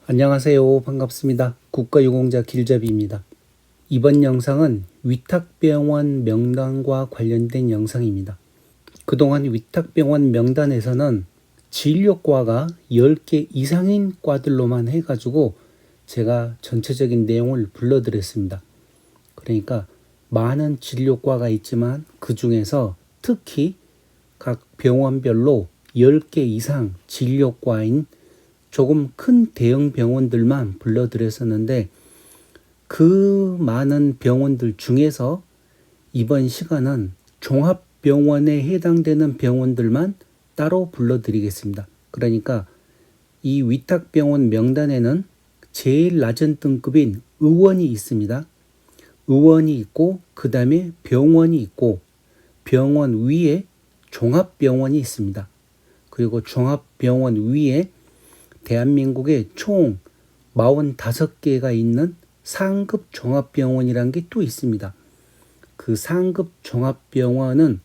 안녕하세요. 반갑습니다. 국가유공자 길잡이입니다. 이번 영상은 위탁병원 명단과 관련된 영상입니다. 그동안 위탁병원 명단에서는 진료과가 10개 이상인 과들로만 해가지고 제가 전체적인 내용을 불러드렸습니다. 그러니까 많은 진료과가 있지만 그 중에서 특히 각 병원별로 10개 이상 진료과인 조금 큰 대형 병원들만 불러드렸었는데 그 많은 병원들 중에서 이번 시간은 종합병원에 해당되는 병원들만 따로 불러드리겠습니다. 그러니까 이 위탁병원 명단에는 제일 낮은 등급인 의원이 있습니다. 의원이 있고 그 다음에 병원이 있고 병원 위에 종합병원이 있습니다. 그리고 종합병원 위에 대한민국에 총 45개가 있는 상급 종합병원이라는 게 또 있습니다. 그 상급 종합병원은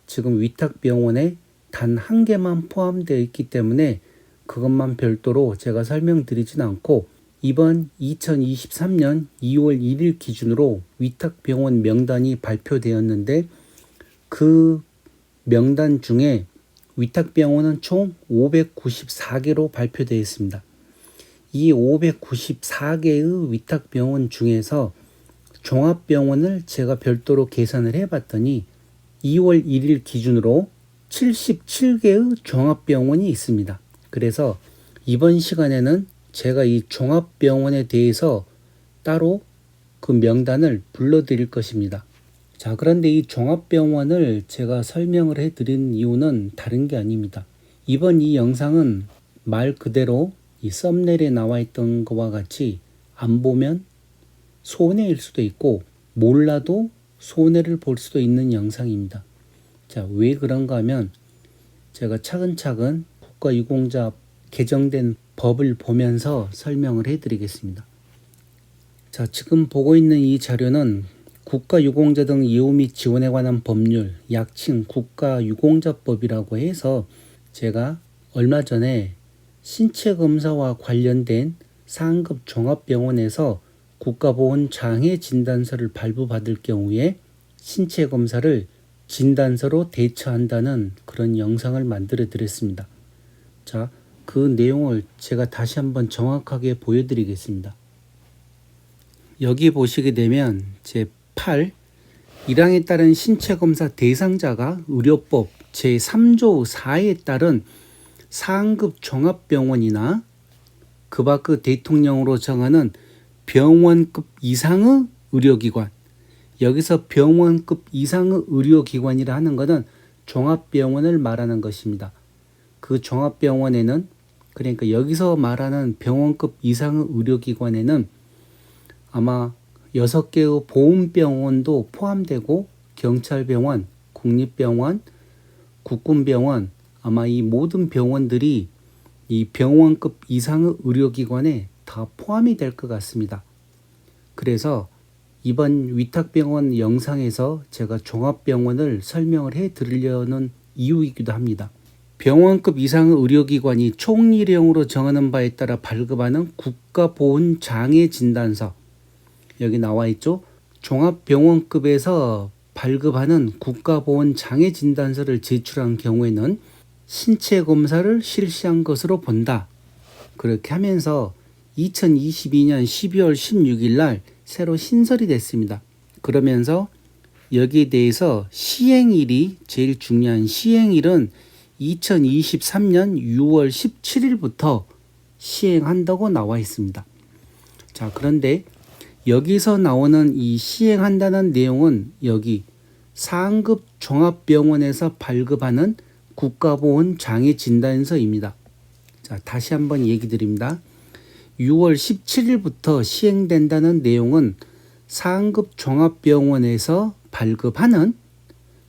지금 위탁병원에 단 한 개만 포함되어 있기 때문에 그것만 별도로 제가 설명드리진 않고 이번 2023년 2월 1일 기준으로 위탁병원 명단이 발표되었는데 그 명단 중에 위탁병원은 총 594개로 발표되어 있습니다. 이 594개의 위탁병원 중에서 종합병원을 제가 별도로 계산을 해봤더니 2월 1일 기준으로 77개의 종합병원이 있습니다. 그래서 이번 시간에는 제가 이 종합병원에 대해서 따로 그 명단을 불러드릴 것입니다. 자, 그런데 이 종합병원을 제가 설명을 해드린 이유는 다른 게 아닙니다. 이번 이 영상은 말 그대로 이 썸네일에 나와 있던 것과 같이 안 보면 손해일 수도 있고 몰라도 손해를 볼 수도 있는 영상입니다. 자, 왜 그런가 하면 제가 차근차근 국가유공자 개정된 법을 보면서 설명을 해드리겠습니다. 자, 지금 보고 있는 이 자료는 국가유공자 등 예우 및 지원에 관한 법률, 약칭 국가유공자법이라고 해서 제가 얼마 전에 신체검사와 관련된 상급 종합병원에서 국가보훈장애진단서를 발부받을 경우에 신체검사를 진단서로 대처한다는 그런 영상을 만들어 드렸습니다. 자, 그 내용을 제가 다시 한번 정확하게 보여드리겠습니다. 여기 보시게 되면 제8 1항에 따른 신체검사 대상자가 의료법 제3조 4에 따른 상급 종합병원이나 그 밖의 대통령으로 정하는 병원급 이상의 의료기관, 여기서 병원급 이상의 의료기관이라 하는 것은 종합병원을 말하는 것입니다. 그 종합병원에는, 그러니까 여기서 말하는 병원급 이상의 의료기관에는 아마 6개의 보훈병원도 포함되고 경찰병원, 국립병원, 국군병원, 아마 이 모든 병원들이 이 병원급 이상의 의료기관에 다 포함이 될 것 같습니다. 그래서 이번 위탁병원 영상에서 제가 종합병원을 설명을 해 드리려는 이유이기도 합니다. 병원급 이상의 의료기관이 총리령으로 정하는 바에 따라 발급하는 국가보훈장애진단서, 여기 나와 있죠. 종합병원급에서 발급하는 국가보훈장애진단서를 제출한 경우에는 신체검사를 실시한 것으로 본다. 그렇게 하면서 2022년 12월 16일 날 새로 신설이 됐습니다. 그러면서 여기에 대해서 시행일이 제일 중요한 시행일은 2023년 6월 17일부터 시행한다고 나와 있습니다. 자, 그런데 여기서 나오는 이 시행한다는 내용은 여기 상급 종합병원에서 발급하는 국가보훈장애진단서입니다. 자, 다시 한번 얘기 드립니다. 6월 17일부터 시행된다는 내용은 상급 종합병원에서 발급하는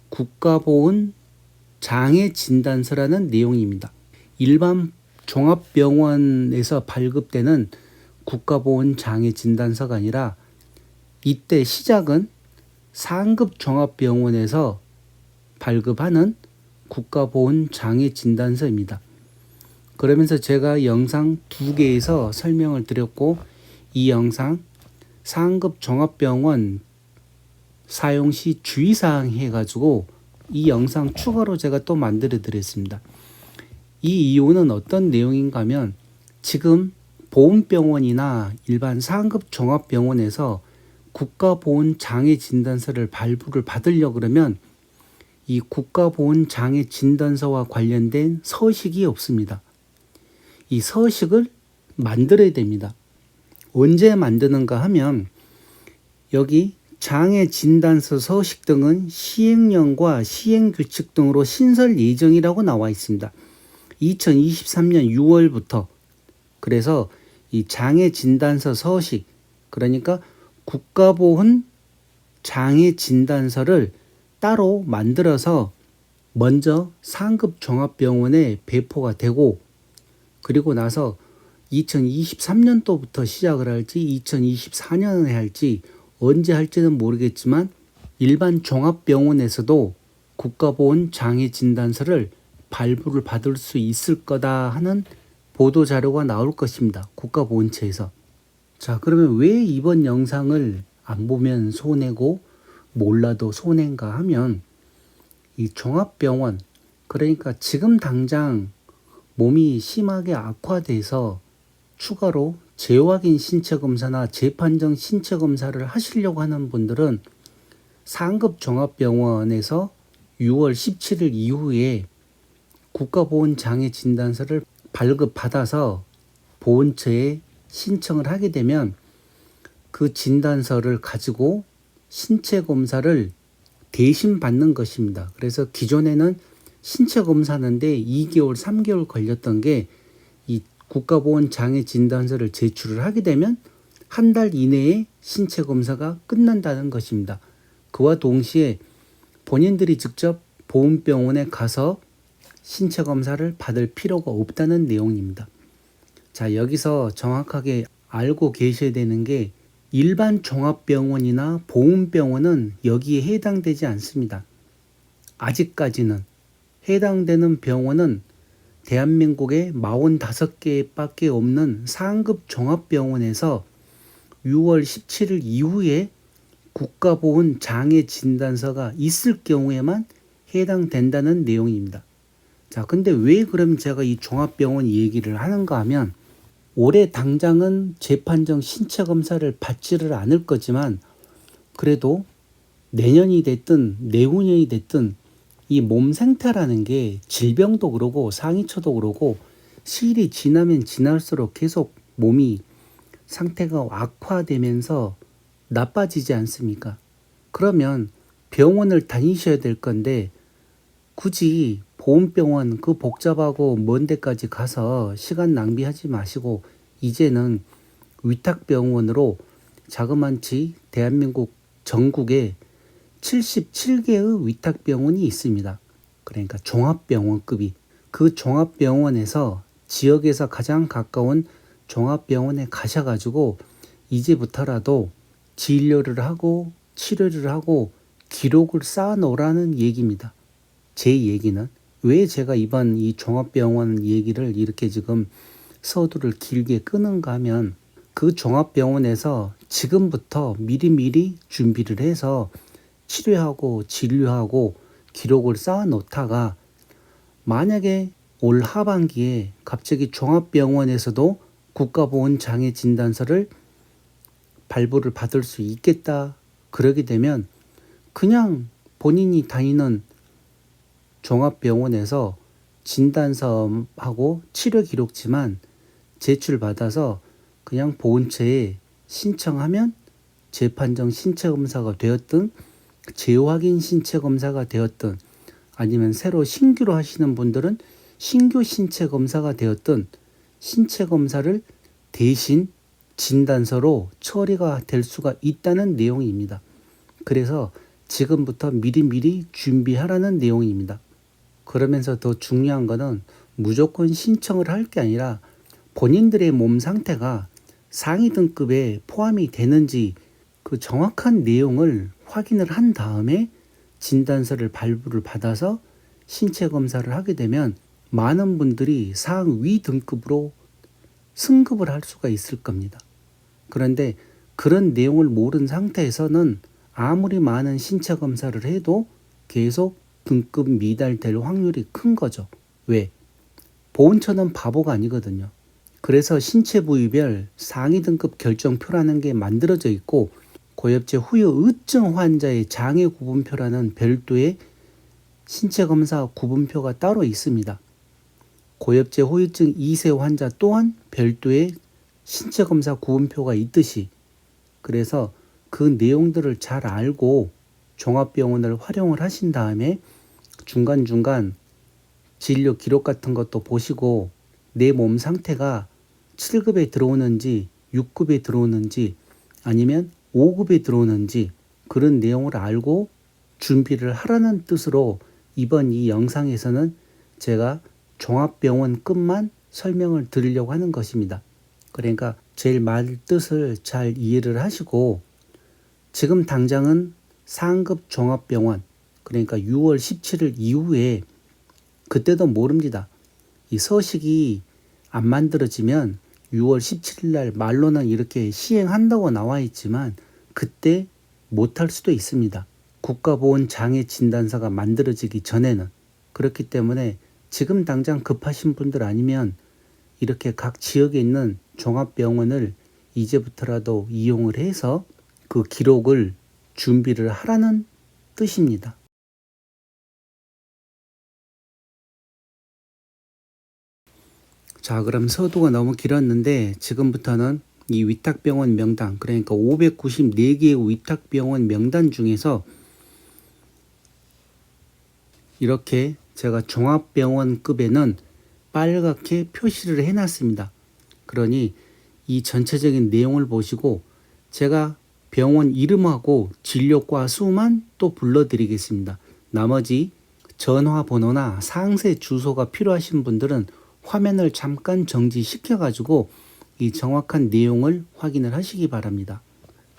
국가보훈장애진단서라는 내용입니다. 일반 종합병원에서 발급되는 국가보훈장애진단서가 아니라 이때 시작은 상급 종합병원에서 발급하는 국가보훈장애진단서입니다. 그러면서 제가 영상 2개에서 설명을 드렸고, 이 영상 상급 종합병원 사용 시 주의사항 해가지고 이 영상 추가로 제가 또 만들어 드렸습니다. 이 이유는 어떤 내용인가 하면, 지금 보훈병원이나 일반 상급 종합병원에서 국가보훈장애진단서를 발부를 받으려고 그러면 이 국가보훈장애진단서와 관련된 서식이 없습니다. 이 서식을 만들어야 됩니다. 언제 만드는가 하면, 여기 장애진단서 서식 등은 시행령과 시행규칙 등으로 신설 예정이라고 나와 있습니다. 2023년 6월부터. 그래서 이 장애진단서 서식, 그러니까 국가보훈 장애진단서를 따로 만들어서 먼저 상급 종합병원에 배포가 되고, 그리고 나서 2023년도부터 시작을 할지 2024년에 할지 언제 할지는 모르겠지만, 일반 종합병원에서도 국가보훈 장애진단서를 발부를 받을 수 있을 거다 하는 보도자료가 나올 것입니다. 국가보훈처에서. 자, 그러면 왜 이번 영상을 안 보면 손해고 몰라도 손해인가 하면, 이 종합병원, 그러니까 지금 당장 몸이 심하게 악화돼서 추가로 재확인 신체검사나 재판정 신체검사를 하시려고 하는 분들은 상급 종합병원에서 6월 17일 이후에 국가보훈장애진단서를 발급받아서 보훈처에 신청을 하게 되면 그 진단서를 가지고 신체검사를 대신 받는 것입니다. 그래서 기존에는 신체검사하는데 2개월, 3개월 걸렸던 게, 이 국가보훈장애진단서를 제출을 하게 되면 한 달 이내에 신체검사가 끝난다는 것입니다. 그와 동시에 본인들이 직접 보훈병원에 가서 신체검사를 받을 필요가 없다는 내용입니다. 자, 여기서 정확하게 알고 계셔야 되는 게, 일반 종합병원이나 보훈병원은 여기에 해당되지 않습니다. 아직까지는. 해당되는 병원은 대한민국에 45개밖에 없는 상급 종합병원에서 6월 17일 이후에 국가보훈 장애진단서가 있을 경우에만 해당된다는 내용입니다. 자, 근데 왜 그럼 제가 이 종합병원 얘기를 하는가 하면, 올해 당장은 재판정 신체검사를 받지를 않을 거지만, 그래도 내년이 됐든 내후년이 됐든 이 몸 상태라는 게 질병도 그러고 상이처도 그러고 시일이 지나면 지날수록 계속 몸이 상태가 악화되면서 나빠지지 않습니까? 그러면 병원을 다니셔야 될 건데, 굳이 보훈병원 그 복잡하고 먼 데까지 가서 시간 낭비하지 마시고, 이제는 위탁병원으로 자그마치 대한민국 전국에 77개의 위탁병원이 있습니다. 그러니까 종합병원급이. 그 종합병원에서 지역에서 가장 가까운 종합병원에 가셔가지고 이제부터라도 진료를 하고 치료를 하고 기록을 쌓아 놓으라는 얘기입니다. 제 얘기는. 왜 제가 이번 이 종합병원 얘기를 이렇게 지금 서두를 길게 끄는가 하면, 그 종합병원에서 지금부터 미리미리 준비를 해서 치료하고 진료하고 기록을 쌓아 놓다가, 만약에 올 하반기에 갑자기 종합병원에서도 국가보훈장애진단서를 발부를 받을 수 있겠다, 그러게 되면 그냥 본인이 다니는 종합병원에서 진단서하고 치료 기록지만 제출받아서 그냥 보훈처에 신청하면 재판정 신체검사가 되었든 재확인 신체검사가 되었든, 아니면 새로 신규로 하시는 분들은 신규 신체검사가 되었든 신체검사를 대신 진단서로 처리가 될 수가 있다는 내용입니다. 그래서 지금부터 미리미리 준비하라는 내용입니다. 그러면서 더 중요한 거는, 무조건 신청을 할 게 아니라 본인들의 몸 상태가 상위 등급에 포함이 되는지 그 정확한 내용을 확인을 한 다음에 진단서를 발부를 받아서 신체 검사를 하게 되면 많은 분들이 상위 등급으로 승급을 할 수가 있을 겁니다. 그런데 그런 내용을 모른 상태에서는 아무리 많은 신체 검사를 해도 계속 등급 미달될 확률이 큰 거죠. 왜? 보훈처는 바보가 아니거든요. 그래서 신체 부위별 상위 등급 결정표라는 게 만들어져 있고, 고엽제 후유 의증 환자의 장애 구분표라는 별도의 신체 검사 구분표가 따로 있습니다. 고엽제 후유증 2세 환자 또한 별도의 신체 검사 구분표가 있듯이, 그래서 그 내용들을 잘 알고 종합병원을 활용을 하신 다음에 중간중간 진료 기록 같은 것도 보시고 내 몸 상태가 7급에 들어오는지 6급에 들어오는지 아니면 5급에 들어오는지 그런 내용을 알고 준비를 하라는 뜻으로 이번 이 영상에서는 제가 종합병원급만 설명을 드리려고 하는 것입니다. 그러니까 제일 말 뜻을 잘 이해를 하시고, 지금 당장은 상급 종합병원, 그러니까 6월 17일 이후에, 그때도 모릅니다. 이 서식이 안 만들어지면 6월 17일 날 말로는 이렇게 시행한다고 나와 있지만 그때 못할 수도 있습니다. 국가보훈장애진단서가 만들어지기 전에는. 그렇기 때문에 지금 당장 급하신 분들 아니면 이렇게 각 지역에 있는 종합병원을 이제부터라도 이용을 해서 그 기록을 준비를 하라는 뜻입니다. 자, 그럼 서두가 너무 길었는데 지금부터는 이 위탁병원 명단, 그러니까 594개의 위탁병원 명단 중에서 이렇게 제가 종합병원급에는 빨갛게 표시를 해놨습니다. 그러니 이 전체적인 내용을 보시고 제가 병원 이름하고 진료과 수만 또 불러드리겠습니다. 나머지 전화번호나 상세 주소가 필요하신 분들은 화면을 잠깐 정지시켜 가지고 이 정확한 내용을 확인을 하시기 바랍니다.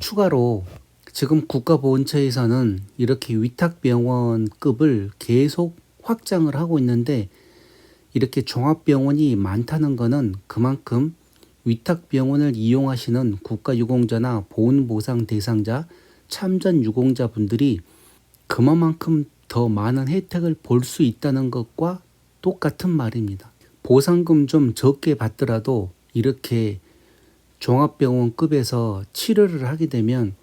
추가로 지금 국가보훈처에서는 이렇게 위탁병원급을 계속 확장을 하고 있는데, 이렇게 종합병원이 많다는 것은 그만큼 위탁병원을 이용하시는 국가유공자나 보훈보상 대상자, 참전 유공자분들이 그만큼 더 많은 혜택을 볼 수 있다는 것과 똑같은 말입니다. 보상금 좀 적게 받더라도 이렇게 종합병원급에서 치료를 하게 되면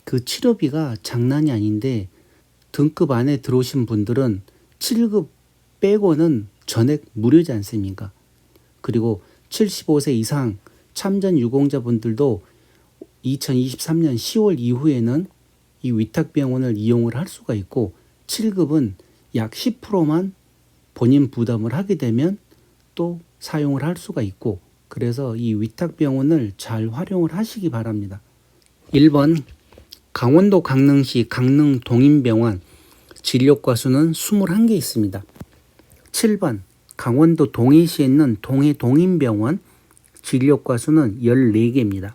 그 치료비가 장난이 아닌데, 등급 안에 들어오신 분들은 7급 빼고는 전액 무료지 않습니까? 그리고 75세 이상 참전 유공자분들도 2023년 10월 이후에는 이 위탁병원을 이용을 할 수가 있고, 7급은 약 10%만 본인 부담을 하게 되면 또 사용을 할 수가 있고, 그래서 이 위탁병원을 잘 활용을 하시기 바랍니다. 1번 강원도 강릉시 강릉 동인병원 진료과 수는 21개 있습니다. 7번 강원도 동해시에 있는 동해 동인병원 진료과 수는 14개입니다.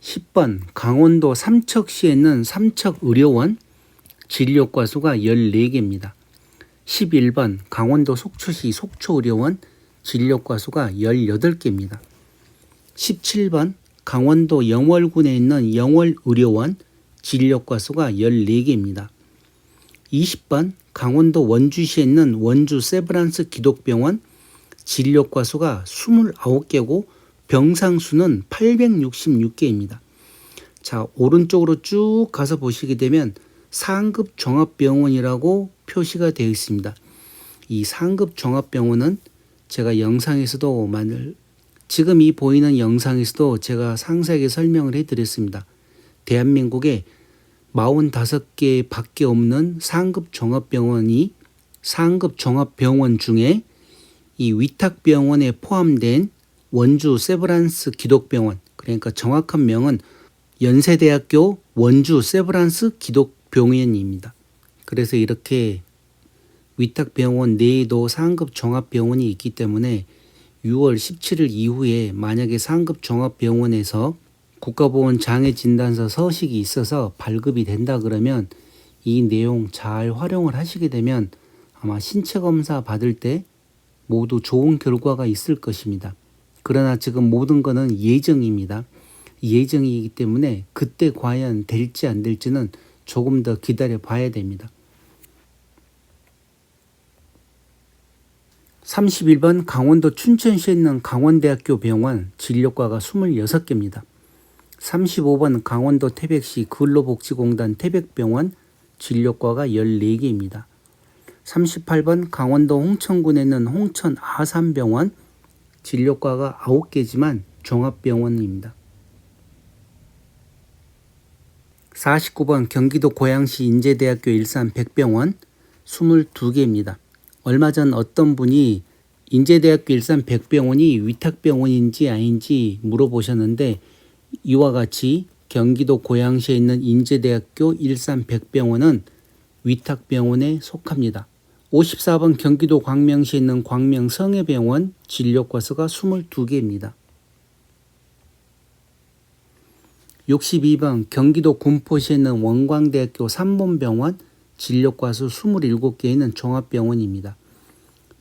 10번 강원도 삼척시에 있는 삼척의료원 진료과 수가 14개입니다. 11번 강원도 속초시 속초의료원 진료과 수가 18개입니다. 17번 강원도 영월군에 있는 영월의료원 진료과 수가 14개입니다. 20번 강원도 원주시에 있는 원주 세브란스 기독병원 진료과 수가 29개고 병상 수는 866개입니다. 자, 오른쪽으로 쭉 가서 보시게 되면 상급 종합병원이라고 표시가 되어 있습니다. 이 상급 종합병원은 제가 영상에서도 지금 이 보이는 영상에서도 제가 상세하게 설명을 해드렸습니다. 대한민국에 45개 밖에 없는 상급 종합병원이 상급 종합병원 중에 이 위탁병원에 포함된 원주 세브란스 기독병원, 그러니까 정확한 명은 연세대학교 원주 세브란스 기독병원입니다. 그래서 이렇게 위탁병원 내에도 상급 종합병원이 있기 때문에 6월 17일 이후에 만약에 상급 종합병원에서 국가보훈장애진단서 서식이 있어서 발급이 된다 그러면 이 내용 잘 활용을 하시게 되면 아마 신체검사 받을 때 모두 좋은 결과가 있을 것입니다. 그러나 지금 모든 것은 예정입니다. 예정이기 때문에 그때 과연 될지 안 될지는 조금 더 기다려 봐야 됩니다. 31번 강원도 춘천시에 있는 강원대학교 병원 진료과가 26개입니다. 35번 강원도 태백시 근로복지공단 태백병원 진료과가 14개입니다. 38번 강원도 홍천군에 있는 홍천 아산병원 진료과가 9개지만 종합병원입니다. 49번 경기도 고양시 인제대학교 일산 백병원 22개입니다. 얼마 전 어떤 분이 인제대학교 일산 백병원이 위탁병원인지 아닌지 물어보셨는데 이와 같이 경기도 고양시에 있는 인제대학교 일산 백병원은 위탁병원에 속합니다. 54번 경기도 광명시에 있는 광명성혜병원 진료과 수가 22개입니다. 62번 경기도 군포시에 있는 원광대학교 삼본병원 진료과 수 27개에 있는 종합병원입니다.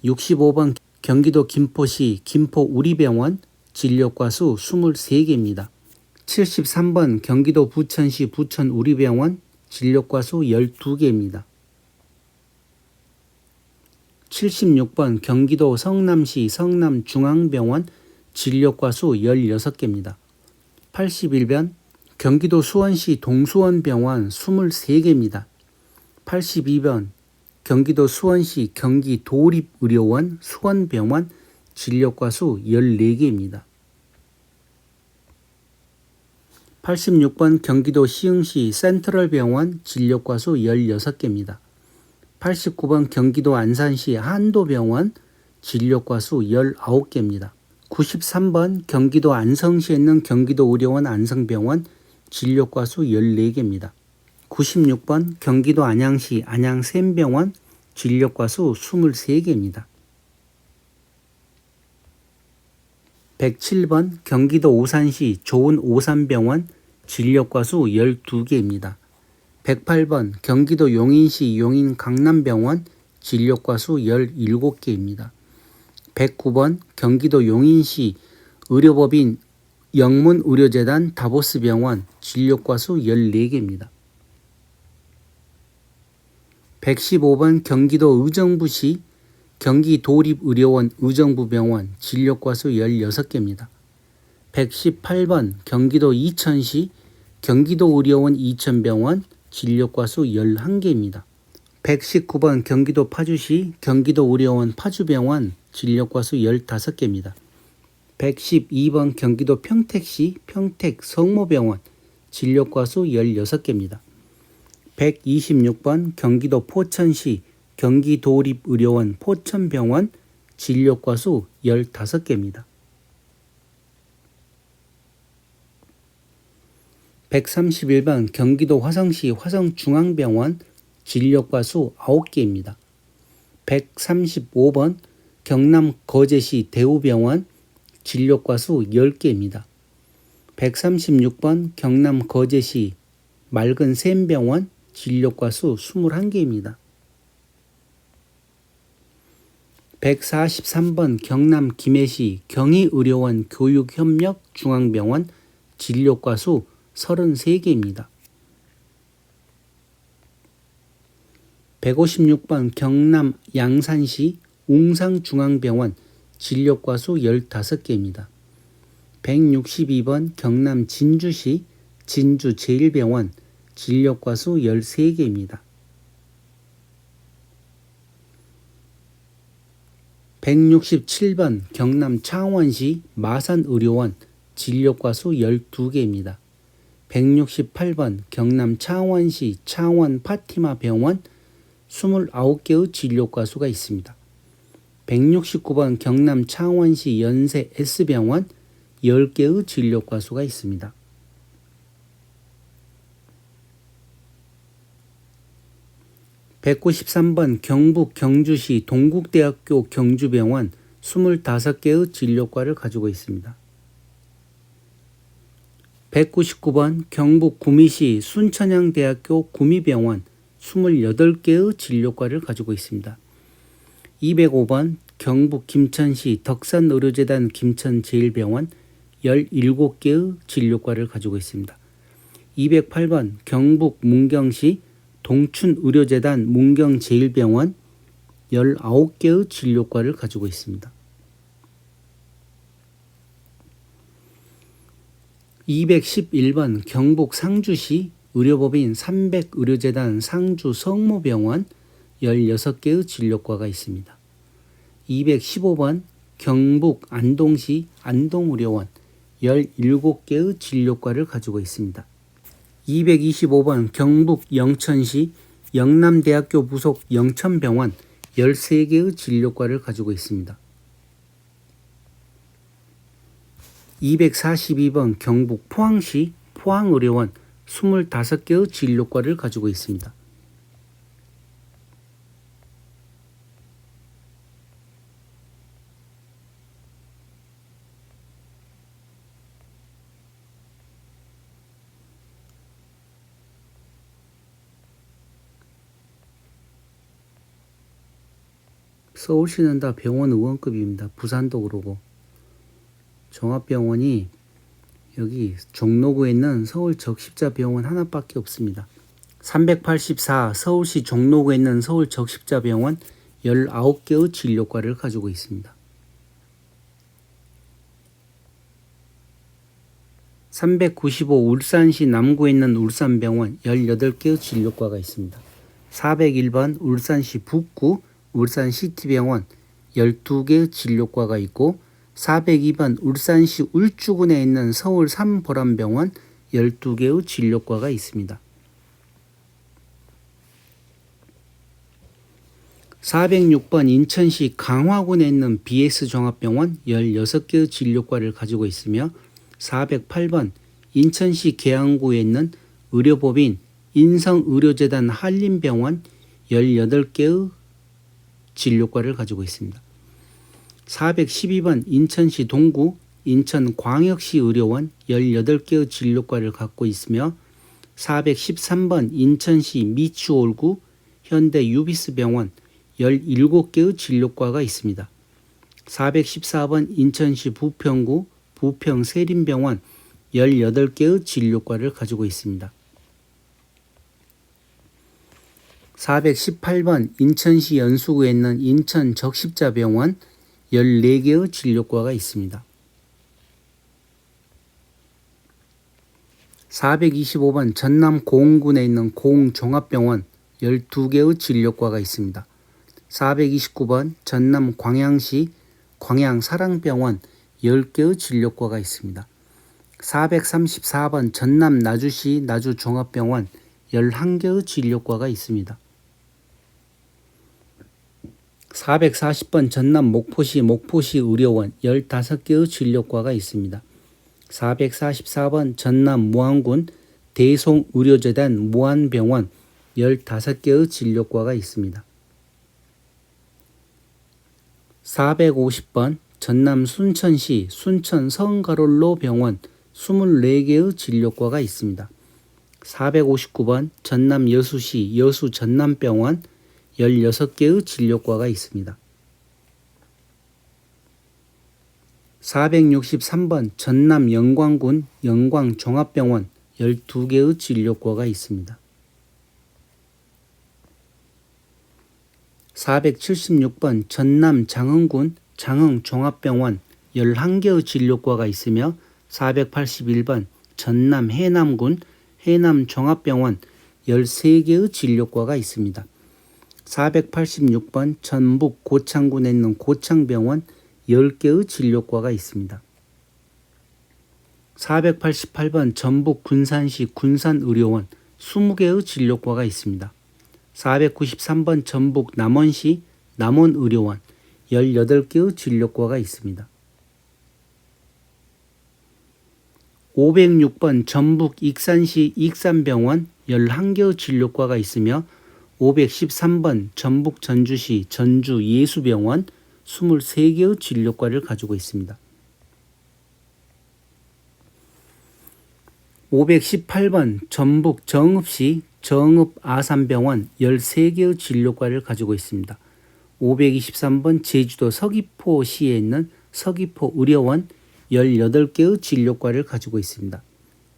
65번 경기도 김포시 김포우리병원 진료과 수 23개입니다. 73번 경기도 부천시 부천우리병원 진료과 수 12개입니다. 76번 경기도 성남시 성남중앙병원 진료과 수 16개입니다. 81번 경기도 수원시 동수원병원 23개입니다. 82번 경기도 수원시 경기도립의료원 수원병원 진료과 수 14개입니다. 86번 경기도 시흥시 센트럴병원 진료과 수 16개입니다. 89번 경기도 안산시 한도병원 진료과 수 19개입니다. 93번 경기도 안성시에 있는 경기도의료원 안성병원 진료과 수 14개입니다. 96번 경기도 안양시 안양샘병원 진료과 수 23개입니다. 107번 경기도 오산시 좋은오산병원 진료과 수 12개입니다. 108번 경기도 용인시 용인강남병원 진료과 수 17개입니다. 109번 경기도 용인시 의료법인 영문의료재단 다보스병원 진료과 수 14개입니다. 115번 경기도 의정부시 경기도립의료원 의정부병원 진료과 수 16개입니다. 118번 경기도 이천시 경기도의료원 이천병원 진료과 수 11개입니다. 119번 경기도 파주시 경기도의료원 파주병원 진료과 수 15개입니다. 112번 경기도 평택시 평택성모병원 진료과 수 16개입니다. 126번 경기도 포천시 경기도립의료원 포천병원 진료과 수 15개입니다. 131번 경기도 화성시 화성중앙병원 진료과 수 9개입니다. 135번 경남 거제시 대우병원 진료과 수 10개입니다. 136번 경남 거제시 맑은 샘병원 진료과 수 21개입니다. 143번 경남 김해시 경희의료원 교육협력중앙병원 진료과 수 33개입니다. 156번 경남 양산시 웅상중앙병원 진료과 수 15개입니다. 162번 경남 진주시 진주제일병원 진료과 수 13개입니다. 167번 경남 창원시 마산의료원 진료과 수 12개입니다. 168번 경남 창원시 창원 파티마 병원 29개의 진료과 수가 있습니다. 169번 경남 창원시 연세 S병원 10개의 진료과 수가 있습니다. 193번 경북 경주시 동국대학교 경주병원 25개의 진료과를 가지고 있습니다. 199번 경북 구미시 순천향대학교 구미병원 28개의 진료과를 가지고 있습니다. 205번 경북 김천시 덕산의료재단 김천제일병원 17개의 진료과를 가지고 있습니다. 208번 경북 문경시 동춘의료재단 문경제일병원 19개의 진료과를 가지고 있습니다. 211번 경북 상주시 의료법인 300의료재단 상주성모병원 16개의 진료과가 있습니다. 215번 경북 안동시 안동의료원 17개의 진료과를 가지고 있습니다. 225번 경북 영천시 영남대학교 부속 영천병원 13개의 진료과를 가지고 있습니다. 242번 경북 포항시 포항의료원 25개의 진료과를 가지고 있습니다. 서울시는 다 병원 의원급입니다. 부산도 그러고. 종합병원이 여기 종로구에 있는 서울적십자병원 하나밖에 없습니다. 384 서울시 종로구에 있는 서울적십자병원 19개의 진료과를 가지고 있습니다. 395 울산시 남구에 있는 울산병원 18개의 진료과가 있습니다. 401번 울산시 북구 울산시티병원 12개의 진료과가 있고 402번 울산시 울주군에 있는 서울 삼보람병원 12개의 진료과가 있습니다. 406번 인천시 강화군에 있는 BS종합병원 16개의 진료과를 가지고 있으며 408번 인천시 계양구에 있는 의료법인 인성의료재단 한림병원 18개의 진료과를 가지고 있습니다. 412번 인천시 동구 인천광역시 의료원 18개의 진료과를 갖고 있으며 413번 인천시 미추홀구 현대유비스병원 17개의 진료과가 있습니다. 414번 인천시 부평구 부평세린병원 18개의 진료과를 가지고 있습니다. 418번 인천시 연수구에 있는 인천적십자병원 14개의 진료과가 있습니다. 425번 전남 고흥군에 있는 고흥종합병원 12개의 진료과가 있습니다. 429번 전남 광양시 광양사랑병원 10개의 진료과가 있습니다. 434번 전남 나주시 나주종합병원 11개의 진료과가 있습니다. 440번 전남 목포시 목포시 의료원 15개의 진료과가 있습니다. 444번 전남 무안군 대송의료재단 무안병원 15개의 진료과가 있습니다. 450번 전남 순천시 순천성가롤로 병원 24개의 진료과가 있습니다. 459번 전남 여수시 여수전남병원 16개의 진료과가 있습니다. 463번 전남 영광군 영광종합병원 12개의 진료과가 있습니다. 476번 전남 장흥군 장흥종합병원 11개의 진료과가 있으며 481번 전남 해남군 해남종합병원 13개의 진료과가 있습니다. 486번 전북 고창군에 있는 고창병원 10개의 진료과가 있습니다. 488번 전북 군산시 군산의료원 20개의 진료과가 있습니다. 493번 전북 남원시 남원의료원 18개의 진료과가 있습니다. 506번 전북 익산시 익산병원 11개의 진료과가 있으며 513번 전북 전주시 전주예수병원 23개의 진료과를 가지고 있습니다. 518번 전북 정읍시 정읍아산병원 13개의 진료과를 가지고 있습니다. 523번 제주도 서귀포시에 있는 서귀포의료원 18개의 진료과를 가지고 있습니다.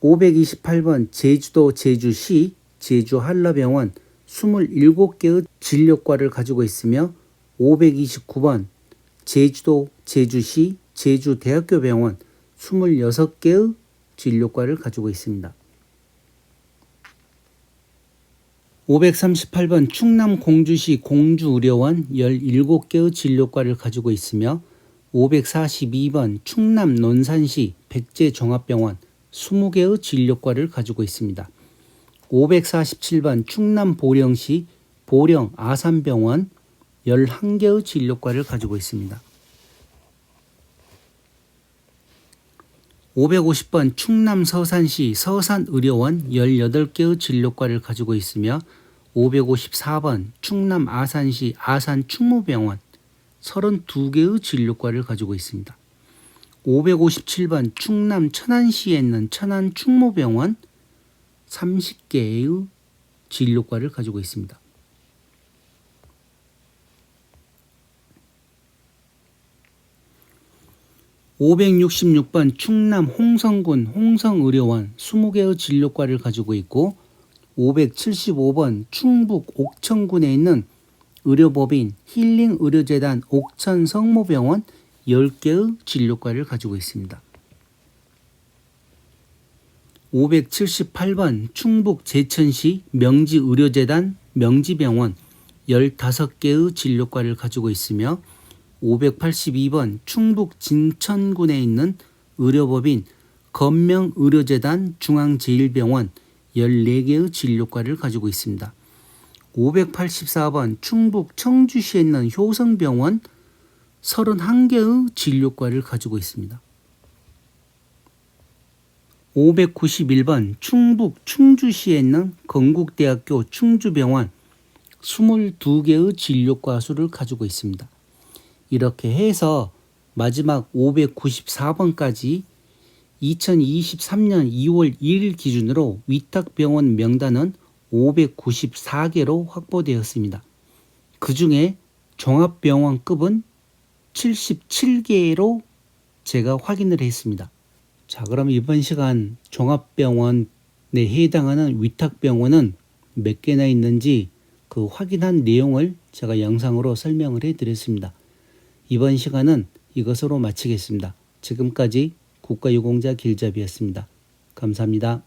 528번 제주도 제주시 제주한라병원 27개의 진료과를 가지고 있으며 529번 제주도 제주시 제주대학교병원 26개의 진료과를 가지고 있습니다. 538번 충남 공주시 공주의료원 17개의 진료과를 가지고 있으며 542번 충남 논산시 백제종합병원 20개의 진료과를 가지고 있습니다. 547번 충남 보령시 보령 아산병원 11개의 진료과를 가지고 있습니다. 550번 충남 서산시 서산의료원 18개의 진료과를 가지고 있으며 554번 충남 아산시 아산충무병원 32개의 진료과를 가지고 있습니다. 557번 충남 천안시에 있는 천안충무병원 30개의 진료과를 가지고 있습니다. 566번 충남 홍성군 홍성의료원 20개의 진료과를 가지고 있고 575번 충북 옥천군에 있는 의료법인 힐링의료재단 옥천성모병원 10개의 진료과를 가지고 있습니다. 578번 충북 제천시 명지의료재단 명지병원 15개의 진료과를 가지고 있으며 582번 충북 진천군에 있는 의료법인 건명의료재단 중앙제일병원 14개의 진료과를 가지고 있습니다. 584번 충북 청주시에 있는 효성병원 31개의 진료과를 가지고 있습니다. 591번 충북 충주시에 있는 건국대학교 충주병원 22개의 진료과 수를 가지고 있습니다. 이렇게 해서 마지막 594번까지 2023년 2월 1일 기준으로 위탁병원 명단은 594개로 확보되었습니다. 그 중에 종합병원급은 77개로 제가 확인을 했습니다. 자, 그럼 이번 시간 종합병원에 해당하는 위탁병원은 몇 개나 있는지 그 확인한 내용을 제가 영상으로 설명을 해드렸습니다. 이번 시간은 이것으로 마치겠습니다. 지금까지 국가유공자 길잡이였습니다. 감사합니다.